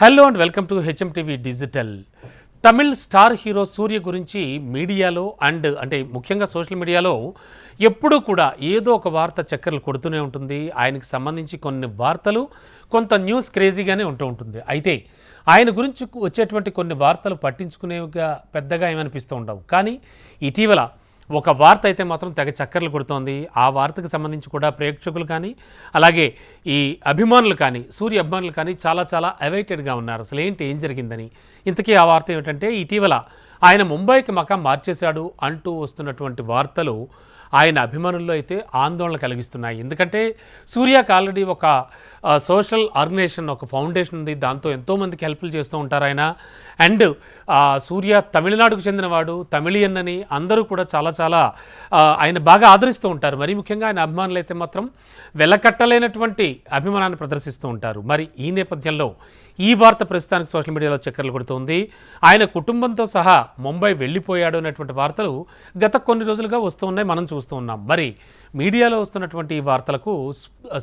Hello and welcome to HM TV digital. Tamil star hero Suriya గురించి మీడియాలో అంటే ముఖ్యంగా సోషల్ మీడియాలో ఎప్పుడూ కూడా ఏదో ఒక వార్త చక్కర్లు కొడుతూనే ఉంటుంది. ఆయనకు సంబంధించి కొన్ని వార్తలు, కొంత న్యూస్ క్రేజీగానే ఉంటుంది. అయితే ఆయన గురించి వచ్చేటువంటి కొన్ని వార్తలు పట్టించుకునేవిగా పెద్దగా ఏమనిపిస్తూ ఉండవు. కానీ ఇటీవల ఒక వార్త అయితే మాత్రం తెగ చక్కర్లు కొడుతోంది. ఆ వార్తకు సంబంధించి కూడా ప్రేక్షకులు కానీ, అలాగే ఈ అభిమానులు కానీ, సూర్య అభిమానులు కానీ చాలా అవైటెడ్గా ఉన్నారు. అసలు ఏం జరిగిందని. ఇంతకీ ఆ వార్త ఏమిటంటే, ఇటీవల ఆయన ముంబైకి మకాం మార్చేశాడు అంటూ వస్తున్నటువంటి వార్తలు ఆయన అభిమానుల్లో అయితే ఆందోళన కలిగిస్తున్నాయి. ఎందుకంటే సూర్యకి ఆల్రెడీ ఒక సోషల్ ఆర్గనైజేషన్, ఒక ఫౌండేషన్ ఉంది. దాంతో ఎంతోమందికి హెల్ప్లు చేస్తూ ఉంటారు ఆయన. అండ్ సూర్య తమిళనాడుకు చెందినవాడు, తమిళియన్ అని అందరూ కూడా చాలా ఆయన బాగా ఆదరిస్తూ ఉంటారు. మరీ ముఖ్యంగా ఆయన అభిమానులు అయితే మాత్రం వెలకట్టలేనటువంటి అభిమానాన్ని ప్రదర్శిస్తూ ఉంటారు. మరి ఈ నేపథ్యంలో ఈ వార్త ప్రస్తుతానికి సోషల్ మీడియాలో చక్కర్లు కొడుతుంది. ఆయన కుటుంబంతో సహా ముంబై వెళ్ళిపోయాడు అనేటువంటి వార్తలు గత కొన్ని రోజులుగా వస్తూ ఉన్నాయి, మనం చూస్తూ ఉన్నాం. మరి మీడియాలో వస్తున్నటువంటి ఈ వార్తలకు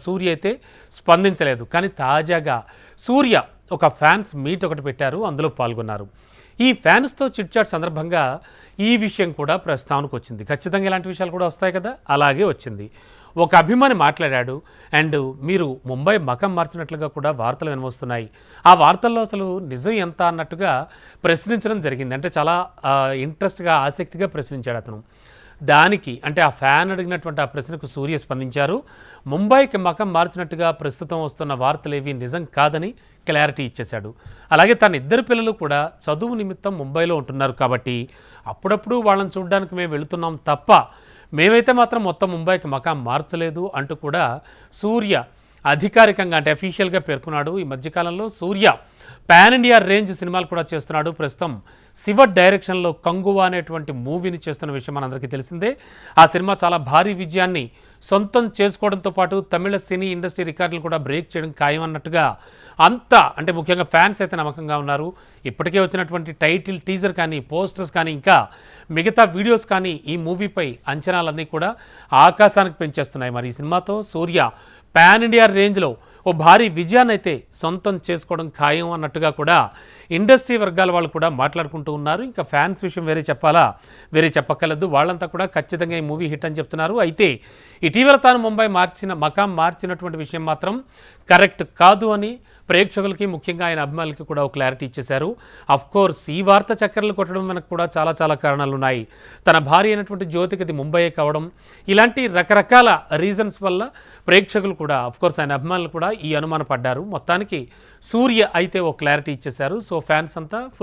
సూర్య అయితే స్పందించలేదు. కానీ తాజాగా సూర్య ఒక ఫ్యాన్స్ మీట్ ఒకటి పెట్టారు, అందులో పాల్గొన్నారు. ఈ ఫ్యాన్స్తో చిట్చాట్ సందర్భంగా ఈ విషయం కూడా ప్రస్తావనకు వచ్చింది. ఖచ్చితంగా ఇలాంటి విషయాలు కూడా వస్తాయి కదా, అలాగే వచ్చింది. ఒక అభిమాని మాట్లాడాడు. అండ్ మీరు ముంబై మకం మార్చినట్లుగా కూడా వార్తలు వినవస్తున్నాయి. ఆ వార్తల్లో అసలు నిజం ఎంత అన్నట్టుగా ప్రశ్నించడం జరిగింది. అంటే చాలా ఇంట్రెస్ట్గా, ఆసక్తిగా ప్రశ్నించాడు అతను. దానికి అంటే ఆ ఫ్యాన్ అడిగినటువంటి ఆ ప్రశ్నకు సూర్య స్పందించారు. ముంబైకి మకం మార్చినట్టుగా ప్రస్తుతం వస్తున్న వార్తలేవి నిజం కాదని క్లారిటీ ఇచ్చేశాడు. అలాగే తన ఇద్దరు పిల్లలు కూడా చదువు నిమిత్తం ముంబైలో ఉంటున్నారు కాబట్టి అప్పుడప్పుడు వాళ్ళని చూడడానికి మేము వెళుతున్నాం తప్ప మేమైతే మాత్రం మొత్తం ముంబైకి మకాం మార్చలేదు అంటూ కూడా సూర్య అధికారికంగా అంటే అఫీషియల్గా పేర్కొన్నాడు. ఈ మధ్యకాలంలో సూర్య పాన్ ఇండియా రేంజ్ సినిమాలు కూడా చేస్తున్నాడు. ప్రస్తుతం శివ డైరెక్షన్లో కంగువా అనేటువంటి మూవీని చేస్తున్న విషయం మనందరికీ తెలిసిందే. ఆ సినిమా చాలా భారీ విజయాన్ని సొంతం చేసుకోవడంతో పాటు తమిళ సినీ ఇండస్ట్రీ రికార్డులు కూడా బ్రేక్ చేయడం ఖాయం అన్నట్టుగా అంతా అంటే ముఖ్యంగా ఫ్యాన్స్ అయితే నమ్మకంగా ఉన్నారు. ఇప్పటికే వచ్చినటువంటి టైటిల్, టీజర్ కానీ, పోస్టర్స్ కానీ, ఇంకా మిగతా వీడియోస్ కానీ ఈ మూవీపై అంచనాలన్నీ కూడా ఆకాశానికి పెంచేస్తున్నాయి. మరి ఈ సినిమాతో సూర్య పాన్ ఇండియా రేంజ్లో ఓ భారీ విజయాన్ని అయితే సొంతం చేసుకోవడం ఖాయం అన్నట్టుగా కూడా ఇండస్ట్రీ వర్గాల వాళ్ళు కూడా మాట్లాడుకుంటూ ఉన్నారు. ఇంకా ఫ్యాన్స్ విషయం వేరే చెప్పక్కర్లేదు. వాళ్ళంతా కూడా ఖచ్చితంగా ఈ మూవీ హిట్ అని చెప్తున్నారు. అయితే ఇటీవల తాను ముంబై మకాం మార్చినటువంటి విషయం మాత్రం కరెక్ట్ కాదు అని ప్రేక్షకులకి, ముఖ్యంగా ఆయన అభిమానులకి కూడా ఒక క్లారిటీ ఇచ్చేశారు. అఫ్కోర్స్ ఈ వార్త చక్కర్లు కొట్టడం మనకు కూడా చాలా కారణాలు ఉన్నాయి. తన భార్య అయినటువంటి జ్యోతికి అది ముంబై కావడం, ఇలాంటి రకరకాల రీజన్స్ వల్ల ప్రేక్షకులు కూడా, అఫ్కోర్స్ ఆయన అభిమానులు కూడా ఈ అనుమాన పడ్డారు. మొత్తానికి సూర్య అయితే ఒక క్లారిటీ ఇచ్చేశారు. సో ఫ్యాన్స్ అంతా ఫుల్